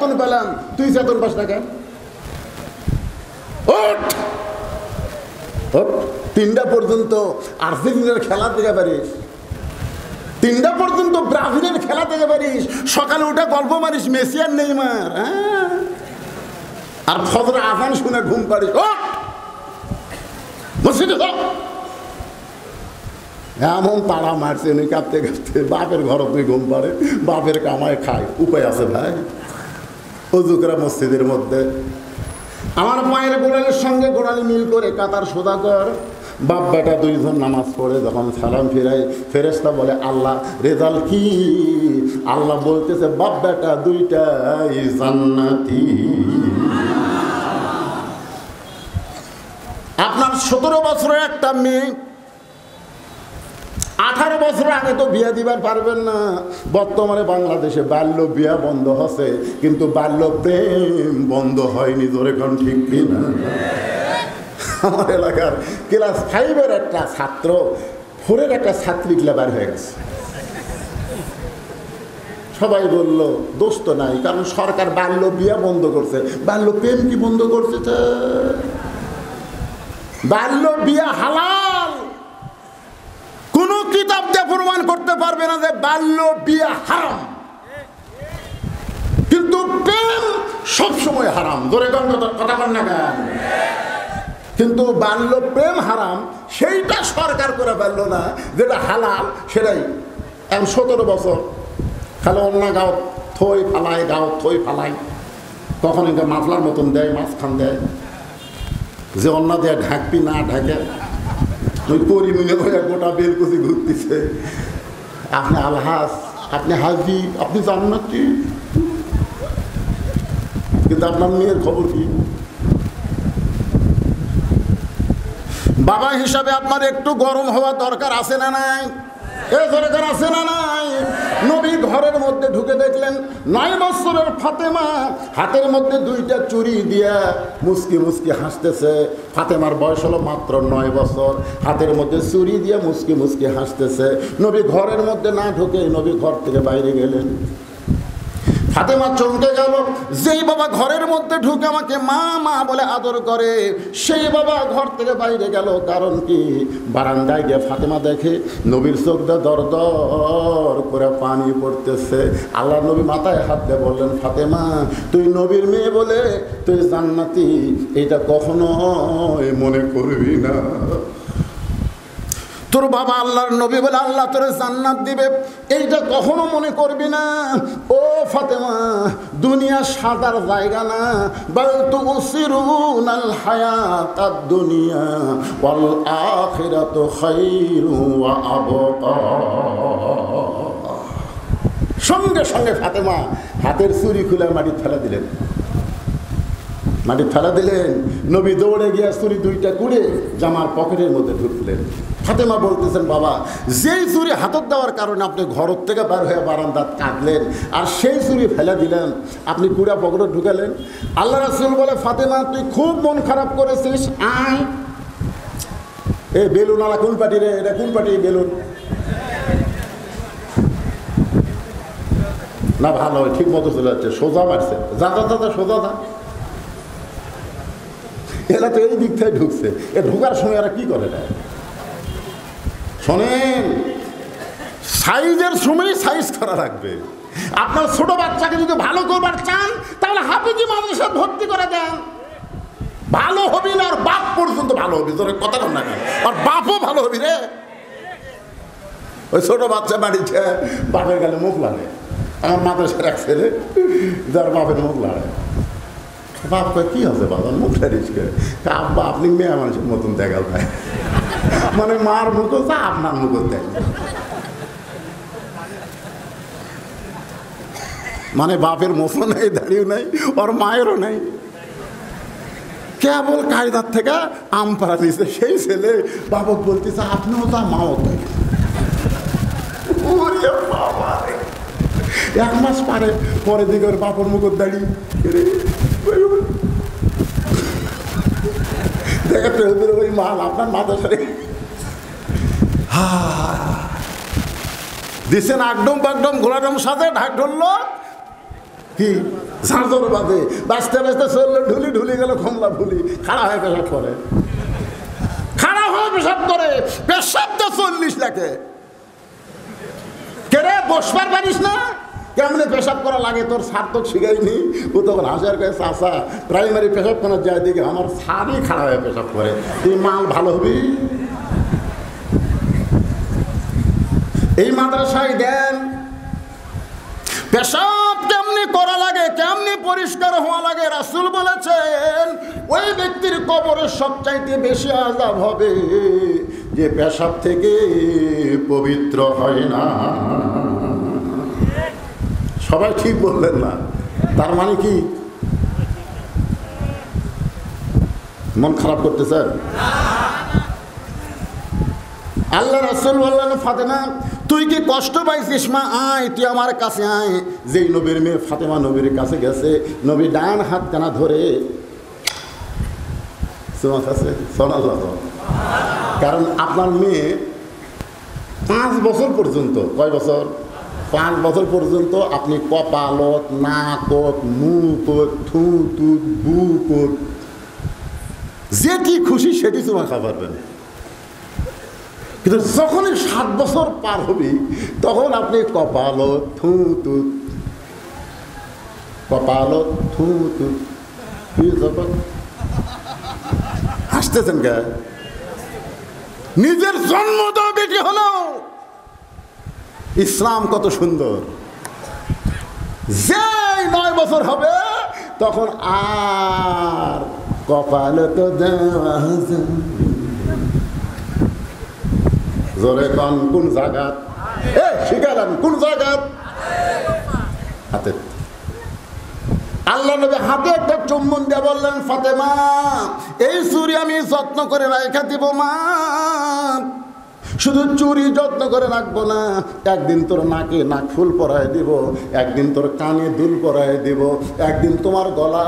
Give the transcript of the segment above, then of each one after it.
চেতন পেলাম, তুই চেতন পাস না কেন? ওঠ ওঠ, 3টা পর্যন্ত আর্জেন্টিনার খেলা দেখে পারিস, 3টা পর্যন্ত ব্রাজিলের খেলা দেখে পারিস, সকালে উঠে গল্প মারিস মেসি আর নেইমার, হ্যাঁ, আর ফজর আজান শুনে ঘুম পাড়িস। ওঠ মসজিদে যাও। এমন তাড়া মারছে উনি কাঁপতে কাঁপতে, বাপের ঘর তুই ঘুম পাড়ে, বাপের কামায় খায়, উপায় আছে ভাই? অজু করে মসজিদের মধ্যে আমার পায়ের গোড়ালির সঙ্গে গোড়ালি মিল করে কাতার সোজা কর। বাপ বেটা দুইজন নামাজ পড়ে যখন সালাম ফিরাই, ফেরেশতা বলে আল্লাহ রেজাল্ট কি? আল্লাহ বলতেছে বাপ বেটা দুইটাই জান্নাতি। আপনার 17 বছরের একটা মেয়ে 18 বছর আগে তো বিয়ে দিবার পারবেন না। বর্তমানে বাংলাদেশে বাল্য বিয়া বন্ধ হচ্ছে, কিন্তু বাল্য প্রেম বন্ধ হয়নি। জোরে কোন ঠিক কিনা? আমার এলাকার ক্লাস 5-এর একটা ছাত্র 4-এর একটা ছাত্রী ক্লাবার হয়ে গেছে। সবাই বলল দোষ তো নাই, কারণ সরকার বাল্য বিয়া বন্ধ করছে। বাল্য প্রেম কি বন্ধ করছে? বাল্য বিয়া হালাল। কোন কিতাব দিয়ে প্রমাণ করতে পারবে না যে বাল্য বিয়া হারাম, কিন্তু প্রেম সবসময় হারাম। জোরে কথা বল না কেন? কিন্তু বাল্য প্রেম হারাম সেইটা সরকার করে পারল না, যেটা হালাল সেটাই। 17 বছর খালি অন্য গাও থই ফালাই, গাও থই ফালাই, তখন এটা মাফলার মতন দেয়, মাঝখান দেয়, যে অন্য দেয় ঢাকবি না ঢাকে ওই পরিমিনে করে গোটা বেলকুচি ঘুরতেছে। আপনি আলহাজ, আপনি হাজি, আপনি জান্নাতি, কিন্তু আপনার মেয়ের খবর কি? বাবা হিসাবে আপনার একটু গরম হওয়া দরকার আছে না নাই? দরকার আছে না নাই? নবী ঘরের মধ্যে ঢুকে দেখলেন 9 বছরের ফাতেমা হাতের মধ্যে 2টা চুড়ি দিয়া মুস্কি মুস্কি হাসতেছে। ফাতেমার বয়স হলো মাত্র 9 বছর, হাতের মধ্যে চুড়ি দিয়ে মুস্কি মুস্কি হাসতেছে। নবী ঘরের মধ্যে না ঢুকে নবী ঘর থেকে বাইরে গেলেন। ফাতেমা চমকে গেল। যেই বাবা ঘরের মধ্যে ঢুকে আমাকে মা মা বলে আদর করে, সেই বাবা ঘর থেকে বাইরে গেল। কারণ কি? বারান্দায় গিয়ে ফাতেমা দেখে নবীর চোখ দিয়ে দর দর করে পানি পড়তেছে। আল্লাহ নবী মাথায় হাত দিয়ে বললেন, ফাতেমা তুই নবীর মেয়ে বলে তুই জান্নাতি, এইটা কখনো মনে করবি না। তোর বাবা আল্লাহর নবী বলে আল্লাহ তোরে জান্নাত দিবে, এইটা কখনো মনে করবি না। ও ফাতেমা, দুনিয়া সাদার জায়গা না, বাল তুসিরুনাল হায়াতাদ দুনিয়া ওয়াল আখিরাতু খায়রু ওয়া আবকা। সঙ্গে সঙ্গে ফাতেমা হাতের চুড়ি খুলে মাটি ফেলা দিলেন। মাটি ফেলা দিলেন। নবী দৌড়ে গিয়ে চুড়ি 2টা কুড়ে জামার পকেটের মধ্যে ঢুকলেন। ফাতেমা বলতেছেন, বাবা যেই চুরি হাতত দেওয়ার কারণে আপনি ঘর থেকে বার হয়ে বারান্দাত কাঁদলেন, আর সেই চুরি ফেলে দিলেন, আপনি কুড়া পকেটে ঢুকালেন। আল্লাহ রাসূল বলে, ফাতেমা তুই খুব মন খারাপ করেছিস, আয়। এ বেলুন আলা কোন পার্টি রে? এটা কোন পার্টি বেলুন? না ভালো, ঠিক মতো চলে যাচ্ছে, সোজা মারছে, যা যা যা সোজা যা। এরা তো এই দিক থেকে ঢুকছে, এ ঢোকার সময় এরা কি করে না? শোনেন, সাইজের সময় সাইজ করা রাখবে। আপনার ছোট বাচ্চাকে যদি ভালো করবার চান তাহলে হাফিজি মাদ্রাসায় ভর্তি করে দেন, ভালো হবি না আর বাপ পর্যন্ত ভালো হবি। তোর কথা কম না কেন? আর বাপও ভালো হবি রে। ওই ছোট বাচ্চা বাড়িতে বাপের গেলে মুখ লাগে। আমার মাদ্রাসার এক ছেলে যার বাপের মুখ লাগে, বাপ কয় কি আছে বাবা মুখ লাড়িয়েছে? আব্বা আপনি মেয়ে মানুষের মতন দেখাল ভাই, মানে মার মুখও চা আপনার মুখও দেখ, মানে বাপের মুখও নেই, দাঁড়িয়েও নেই, ওর মায়েরও নেই, কেবল কায়দার থেকে আম পাড়া দিয়েছে। সেই ছেলে বাবক বলতেছে আপনিও তা মাও তাই। 1 মাস পরে দিকে ওর বাপর মুখর দাঁড়িয়ে দেখাতে ওই মাল আপনার মাদ্রাসায় দিচ্ছেন, আকডম বাকডম ঘোড়াডম সাথে ঢাক ঢললো, কি ঝাঁঝর বাদে বাঁচতে বাঁচতে চললে ঢুলি ঢুলি গেল কমলা ফুলি খাড়া হয়ে পেশাব করে, খাড়া হয়ে পেশাব করে, পেশাবটা 40 লাখে। কে রে বসবার পারিস না? কেমনে পেশাব করা লাগে তোর সার্থক শিখাইনি। ও তখন হাজার কাছে চাষা প্রাইমারি পেশাব করার যায় দিকে আমার সারই খাড়া হয়ে পেশাব করে, তুই মাল ভালো হবি। এই মাদ্রাসায় দেন পেশাব কেমনি করা লাগে, কেমনি পরিষ্কার হওয়া লাগে। রাসূল বলেছেন ওই ব্যক্তির কবরের সবচাইতে বেশি আযাব হবে যে পেশাব থেকে পবিত্র হয় না। সবাই ঠিক বললেন না, তার মানে কি মন খারাপ করতেছেন? আল্লাহ রাসূল বললেন ফাতেমা তুই কি কষ্ট পাইছিস মা, আয় তুই আমার কাছে আয়। যেই নবীর মেয়ে ফাতেমা নবীর কাছে গেছে, নবী ডান হাত কানা ধরে কারণ আপনার মেয়ে 5 বছর পর্যন্ত, কয় বছর? 5 বছর পর্যন্ত আপনি কপালত, নাকত, মুখত, থুতুত, বুকত যেটি খুশি সেটি চুমা খাবারবেন। কিন্তু যখনই 7 বছর পার হবি তখন আপনি কপালত, থুতুত, কপালত, থুতুত। হাসতেছেন কে? নিজের জন্ম তো বেটি হলো। ইসলাম কত সুন্দর। যেই 9 বছর হবে তখন আর কপালে তো দেওয়া জোরে কন কোন জায়গাত? শিখালাম কোন জায়গাত? হাতে। আল্লাহ নবী হাতে একটা চুম্বন দিয়ে বললেন ফাতেমা এই চুরি আমি যত্ন করে রাখা দিব মা। শুধু চুরি যত্ন করে রাখবো না, একদিন তোর নাকে নাক ফুল পরায় দিব, একদিন তোর কানে দুল পরায় দিব, একদিন তোমার গলা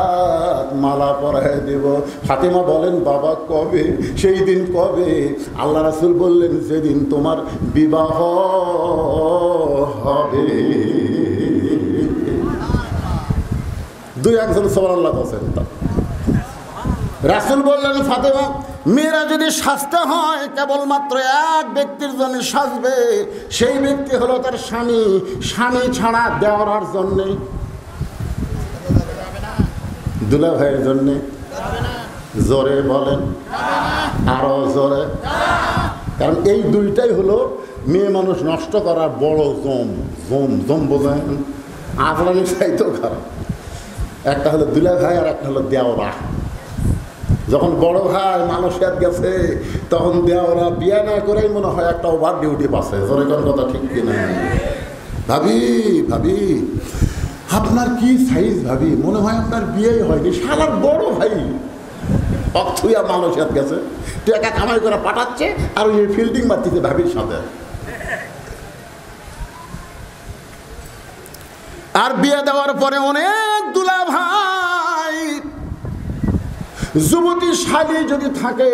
মালা পরায় দিব। ফাতেমা বলেন বাবা কবে? সেই দিন কবে? আল্লাহ রাসূল বললেন যেদিন তোমার বিবাহ হবে। 2-1 জন সুবহানাল্লাহ বলেন। রাসূল বললেন ফাতেমা মেয়েরা যদি সাজতে হয় কেবলমাত্র এক ব্যক্তির জন্য সাজবে, সেই ব্যক্তি হলো তার স্বামী। স্বামী ছাড়া দেওয়ার জন্যে, দুলা ভাইয়ের জন্যে। জোরে বলেন, আরো জোরে। কারণ এই দুইটাই হলো মেয়ে মানুষ নষ্ট করার বড় জম। জম জম বোঝেন? আজরানি চাইতো খারাপ। একটা হলো দুলা ভাই আর একটা হলো দেওরা। যখন বড় ভাই মানুষের গেছে তখন দেওরা বিয়ে না করেই মনে হয় একটা ওভার ডিউটি পাচ্ছে। জোরে কোন কথা ঠিক কিনা? ভাবি ভাবি আপনার কি সাইজ ভাবি, মনে হয় আপনার বিয়েই হয়নি। শালার বড় ভাই অক্ষুয়া মানুষের গেছে, টাকা কামাই করে পাঠাচ্ছে আর ওই ফিল্ডিং মারতেছে ভাবির সাথে। আর বিয়ে দেওয়ার পরে অনেক দুলা ভাই যুবতী শালী যদি থাকে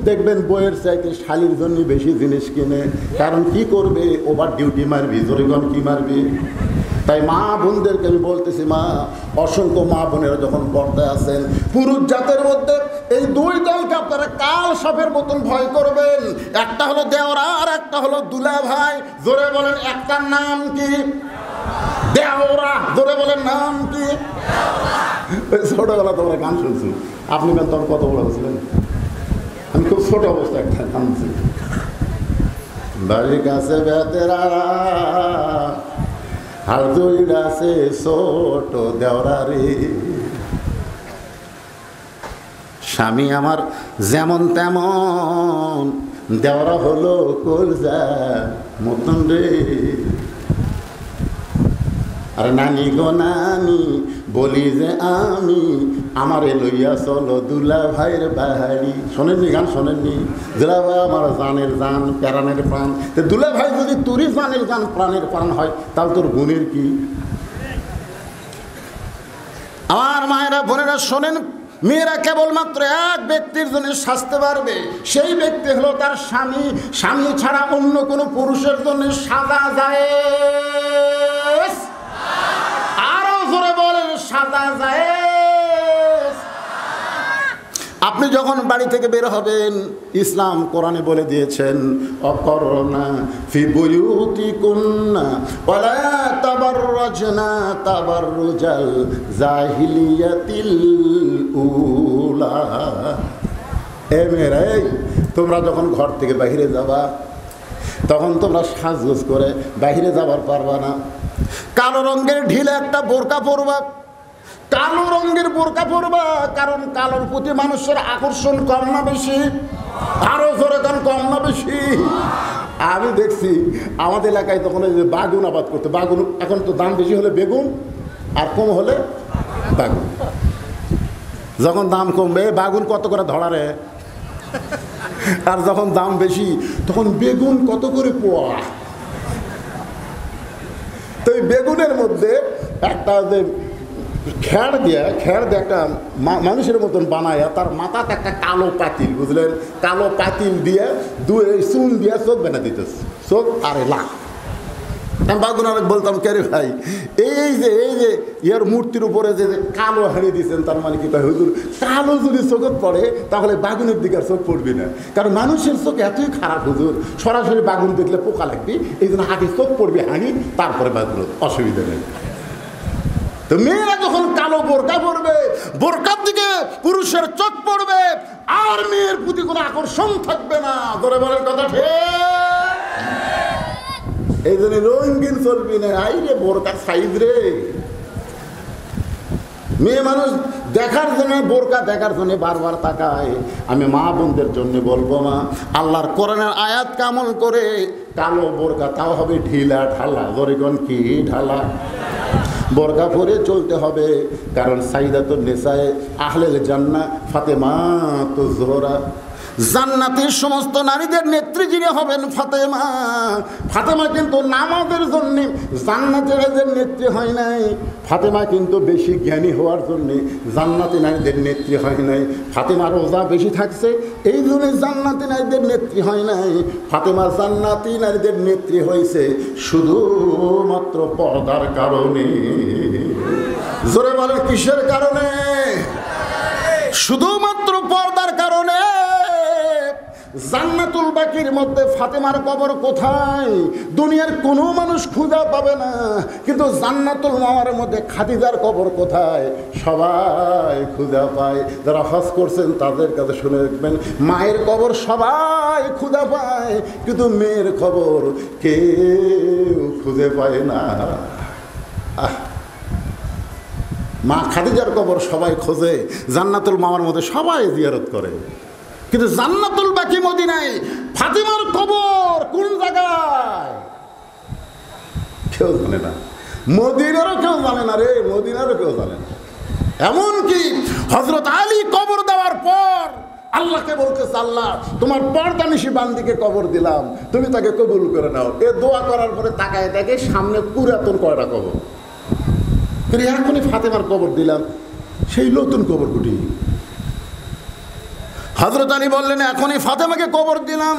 দেখবেন বইয়ের চাইতে শালীর জন্য বেশি জিনিস কিনে। কারণ কি করবে? ওভার ডিউটি মারবি। জোরেগণ কি মারবি? তাই মা বোনদেরকে আমি বলতেছি, মা অসংখ্য মা বোনেরা যখন পর্দায় আছেন, পুরুষ জাতের মধ্যে এই 2 দলকে আপনারা কাল সাপের মতন ভয় করবেন। একটা হলো দেওরা আর একটা হলো দুলা ভাই। জোরে বলেন একটার নাম কি? দেওরা। জোরে বলেন নাম কি? ছোটবেলা তোমরা গান শুনছি, আপনি গান তখন কত বড় ছিলেন? আমি খুব ছোট অবস্থায় একটা গান শুনছি। বাড়ির কাছে বেতেরা হাল ধইরাছে ছোট দেওরা রে, স্বামী আমার যেমন তেমন, দেওরা হলো কলজা মতন রে। আর নানি গো নানি বলি যে আমি, আমারে লইয়া চলো দুলা ভাইয়ের বাহারি। শোনেননি গান? শোনেননি? দুলা ভাই আমার জানের জান, প্রাণের প্রাণ। তো দুলা ভাই যদি তোরই জানের জান, প্রাণের প্রাণ হয় তাহলে তোর গুণের কি? আমার মায়েরা বোনেরা শোনেন, মেয়েরা কেবলমাত্র এক ব্যক্তির জন্য সাজতে পারবে, সেই ব্যক্তি হলো তার স্বামী। স্বামী ছাড়া অন্য কোনো পুরুষের জন্য সাজা যায়? আরো জোরে বলে আপনি যখন বাড়ি থেকে বের হবেন, ইসলাম কোরআনে বলে দিয়েছেন অকরনা ফি বুয়ুতিকুন্না ওয়ালা তাবাররাজনা তাবাররুজাল জাহিলিয়াতিল উলা। এ মেয়েরা, তোমরা যখন ঘর থেকে বাইরে যাবা তখন তোমরা সাজগোজ করে বাইরে যাবার পারবা না। কালো রঙের ঢিলে একটা বোরকা পরবা, কালো রঙের বোরকা পরবা, কারণ কালোর প্রতি মানুষের আকর্ষণ কম না বেশি? আরো জোরে কারণ কম না বেশি? আমি দেখছি আমাদের এলাকায় তখন ওই যে বাগুন আবাদ করতে, বাগুন এখন তো দাম বেশি হলে বেগুন আর কম হলে বাগুন। যখন দাম কমবে বাগুন কত করে ধরা রে, আর যখন দাম বেশি তখন বেগুন কত করে পোয়া। তো এই বেগুনের মধ্যে একটা যে খেড় দিয়ে একটা মানুষের মতন বানায়, তার মাথাতে একটা কালো পাতিল, বুঝলেন, কালো পাতিল দিয়ে চুন দিয়ে চোখ বেনা দিতেছে, চোখ আরে লাখ। আমি বাগুন অনেক বলতাম, কে রে ভাই, এই যে ইয়ার মূর্তির উপরে যে কালো হারিয়ে দিয়েছেন, তার মানে কি ভাই হুজুর, কালো যদি চোখে পড়ে তাহলে বাগুনের দিকে আর চোখ পড়বি না, কারণ মানুষের চোখ এতই খারাপ হুজুর, সরাসরি বাগুন দেখলে পোকা লাগবে, এই জন্য আগে চোখ পড়বি হানি, তারপরে বাগুন, অসুবিধা নেই। তো মেয়েরা যখন কালো বোরকা পরবে, বোরকার দিকে পুরুষের চোখ পড়বে, আর মেয়ের প্রতি কোনো আকর্ষণ থাকবে না। ধরে বলেন কথা ঠিক? এই জন্য রঙিন চলবি না, আই রে বোরকার সাইজ রে। মেয়ে মানুষ দেখার জন্য, বোরকা দেখার জন্য বারবার তাকায়। আমি মা বোনদের জন্য বলবো, মা, আল্লাহর কোরআনের আয়াত কামল করে কালো বোরকা, তাও হবে ঢিলা ঢালা। জরিগণ কি ঢালা? বোরকা পরে চলতে হবে, কারণ সাইদাতুন নিসায়ে আহলেল জান্নাহ ফাতেমা তো জোহরা, জান্নাতের সমস্ত নারীদের নেত্রী যিনি হবেন ফাতেমা। ফাতেমা কিন্তু নামাজের জন্য জান্নাতের নেত্রী হয় নাই, ফাতেমা কিন্তু বেশি জ্ঞানী হওয়ার জন্যে জান্নাতি নারীদের নেত্রী হয় নাই। ফাতেমা রোজা বেশি থাকছে, এই জন্য জান্নাতি নারীদের নেত্রী হয় নাই। ফাতেমা জান্নাতি নারীদের নেত্রী হয়েছে শুধুমাত্র পর্দার কারণে। জোরে বলে কিসের কারণে? শুধুমাত্র পর্দার কারণে। জান্নাতুল বাকির মধ্যে ফাতেমার কবর কোথায়? দুনিয়ার কোনো মানুষ খুঁজে পাবে না, কিন্তু জান্নাতুল মাওয়ার মধ্যে খাদিজার কবর কোথায়? সবাই খুঁজে পায়। যারা হজ করছেন তাদের কাছে শুনে রাখবেন, মায়ের কবর সবাই খুঁজে পায়, কিন্তু মেয়ের খবর কেউ খুঁজে পায় না। মা খাদিজার কবর সবাই খোঁজে, জান্নাতুল মাওয়ার মধ্যে সবাই জিয়ারত করে, কিন্তু জান্নাতুল বাকি মদিনায় ফাতেমার কবর কোন জায়গায় কেউ জানে না। মদিনারও কেউ জানে না রে, মদিনারও কেউ জানে না। এমনকি হযরত আলী কবর দেওয়ার পর আল্লাহকে বলতেছে, আল্লাহ তোমার পর্দানিশী বান্দিকে কবর দিলাম, তুমি তাকে কবুল করে নাও। এ দোয়া করার পরে তাকায় দেখে সামনে পুরাতন কয়টা কবর। এখনই ফাতেমার কবর দিলাম, সেই নতুন কবর কুটি। হযরত আলী বললেন, এখনই ফাতেমাকে কবর দিলাম,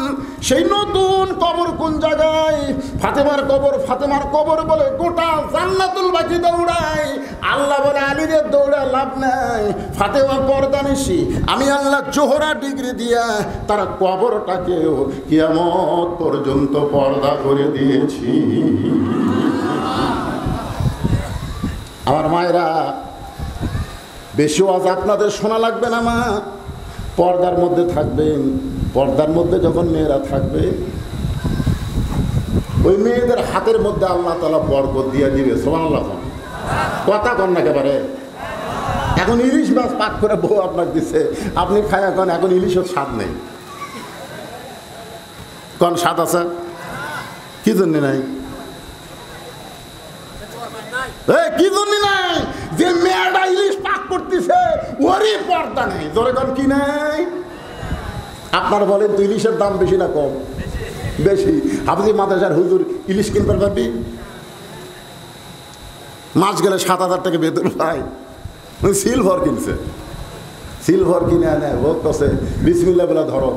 সেই নতুন কবর কোন জায়গায়? ফাতেমার কবর। ফাতেমার কবর বলে গোটা জান্নাতুল বাকি দৌড়ায়। আল্লাহ বলে, আলীরে দৌড়া লাভ নাই, ফাতেমা পর্দানিশী, আমি আল্লাহ জোহরা ডিগ্রি দিয়া তার কবরটাকেও কিয়ামত পর্যন্ত পর্দা করে দিয়েছি। আমার মায়েরা, বেশি ওয়াজ আপনাদের শোনা লাগবে না মা, পর্দার মধ্যে থাকবেন। পর্দার মধ্যে যখন মেয়েরা থাকবে, ওই মেয়েদের হাতের মধ্যে আল্লাহ তাআলা বরকত দিয়ে দিবে। সুবহানাল্লাহ। কথা কন না একেবারে। এখন ইলিশ মাছ পাক করে বউ আপনাকে দিচ্ছে, আপনি খায় এখন, এখন ইলিশের স্বাদ নেই। কোন স্বাদ আছে? কি জন্য নাই? কি জন্য নাই? যে মেয়েটা ইলিশ পাক করতেছে ওরই পর্দা নেই। ধরে কোন কি নাই? আপনারা বলেন তো, ইলিশের দাম বেশি না কম? বেশি। হাফিজি মাদ্রাসার হুজুর ইলিশ কিনতে পারবি? মাছ গেলে 7,000 টাকা বেতন পায়। সিলভার কিনছে, সিলভার কিনে আনে, বলতেছে বিসমিল্লাহ বলে ধরো,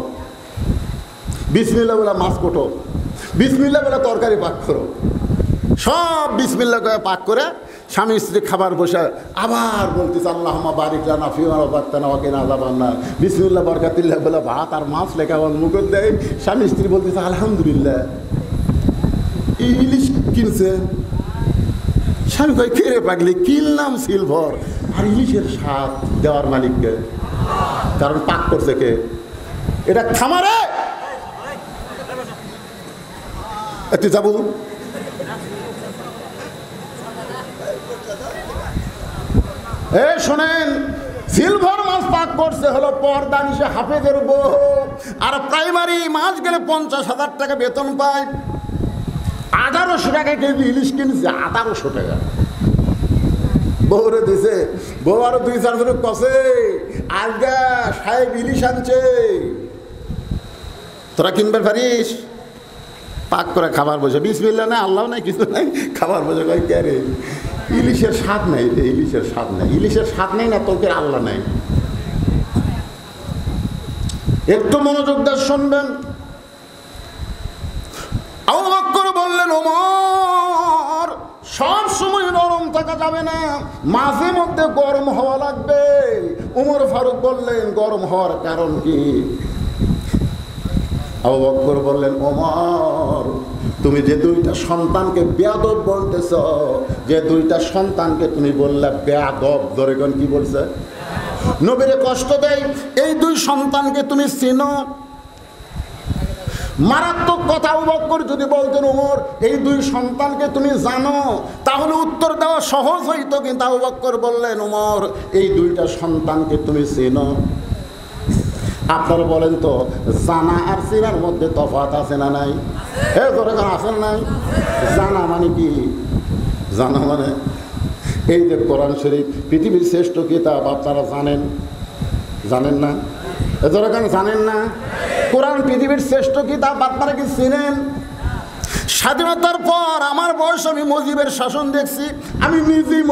বিসমিল্লাহ বলে মাছ কোটো, বিসমিল্লাহ বলে তরকারি পাক করো, সব বিসমিল্লাহ করে পাক করে স্বামী স্ত্রী খাবার বসে আবার বলতেছে আল্লাহুম্মা বারিক লানা ফিমা রাযাকতানা ওয়া কিনা আযাবান্নার, বিসমিল্লাহ বারাকাতুল্লাহ বলে ভাত আর মাছ লেখা আমার মুখে দেয়। স্বামী স্ত্রী বলতেছে আলহামদুলিল্লাহ। ইলিশ কিনছে। স্বামী কয় কে রে পাগলি, কিনলাম সিলভার, আর ইলিশের স্বাদ দেওয়ার মালিককে, কারণ পাক করছে কে? এটা খামারে তুই যাবো। শোনেন, সিলভার মাছ পাক করছে হলো পর্দা নিশে হাফেজের বউ, আর প্রাইমারি মাছ গেলে 50,000 টাকা বেতন পায়। 1800 টাকা কেজি ইলিশ কিনছে, 1800 টাকা বউরে দিছে। বউ আরো 2-4 জন কষে, আজগা সাহেব ইলিশ আনছে, তোরা কিনবে পারিস? পাক করে খাবার বসে, বিসমিল্লাহ না, আল্লাহ নাই, কিছু নাই, খাবার বসে কয় কে রে, ইলিশের স্বাদ নাই রে, ইলিশের স্বাদ নাই, ইলিশের স্বাদ নেই না তোকে আল্লাহ নাই। একটু মনোযোগ দিয়ে শুনবেন। আবু বকর বললেন, ওমর সব সময় নরম থাকা যাবে না, মাঝে মধ্যে গরম হওয়া লাগবে। ওমর ফারুক বললেন, গরম হওয়ার কারণ কি? আবু বকর বললেন, ওমর তুমি যে 2টা সন্তানকে বেয়াদব বলতেছ, যে 2টা সন্তানকে তুমি বললে বেয়াদব, ধরে কোন কি বলছে? নবীরে কষ্ট দেয়, এই 2 সন্তানকে তুমি চিনো? মারাত্মক কথা। আবু বকর যদি বলতেন, ওমর এই 2 সন্তানকে তুমি জানো, তাহলে উত্তর দেওয়া সহজ হইতো, কিন্তু আবু বকর বললেন, ওমর এই 2টা সন্তানকে তুমি চিনো? আপনারা বলেন তো, জানা আর চিনার মধ্যে তফাৎ আছে না নাই? আছে না নাই? জানা মানে কি? জানা মানে এই যে কোরআন শরীফ পৃথিবীর শ্রেষ্ঠ কিতাব, আপনারা জানেন? জানেন না? জানেন না? কোরআন পৃথিবীর শ্রেষ্ঠ কিতাব, আপনারা কি চিনেন? স্বাধীনতার পর আমার বয়স, আমি মুজিবের শাসন দেখছি, আমি নিজেই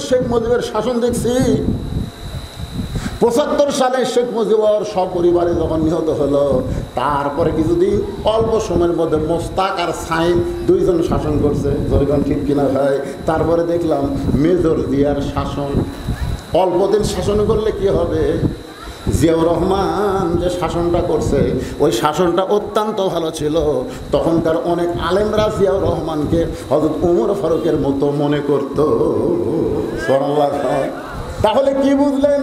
শেখ মুজিবের শাসন দেখছি। 75 সালে শেখ মুজিবর সপরিবারে যখন নিহত হলো, তারপরে কিছুদিন অল্প সময়ের মধ্যে মোস্তাক আর সাইন 2 জন শাসন করছে, যখন ঠিক কিনা ভাই। তারপরে দেখলাম মেজর জিয়ার শাসন। অল্প দিন শাসন করলে কি হবে? জিয়াউর রহমান যে শাসনটা করছে, ওই শাসনটা অত্যন্ত ভালো ছিল। তখনকার অনেক আলেমরা জিয়াউর রহমানকে হযরত ওমর ফারুকের মতো মনে করত। তাহলে কি বুঝলেন?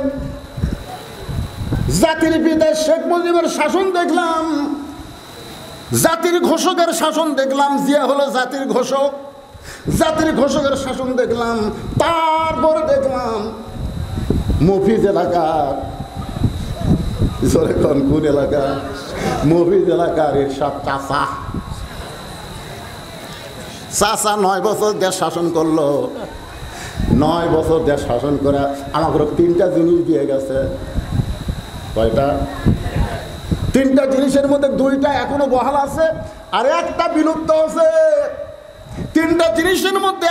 জাতির পিতা শেখ মুজিবের শাসন দেখলাম, জাতির ঘোষকের শাসন দেখলাম, জিয়া হলো জাতির ঘোষক, জাতির ঘোষকের শাসন দেখলাম। তারপরে দেখলাম মফিজ এলাকার, কোন এলাকা? মফিজ এলাকার এরশাদ চাচা 9 বছর দেশ শাসন করলো। 9 বছর দেশ শাসন করে আমাকে 3টা জিনিস দিয়ে গেছে। কয়টা? 3টা জিনিসের মধ্যে 2টা এখনো বহাল আছে, আর একটা বিলুপ্ত আছে। 3টা জিনিসের মধ্যে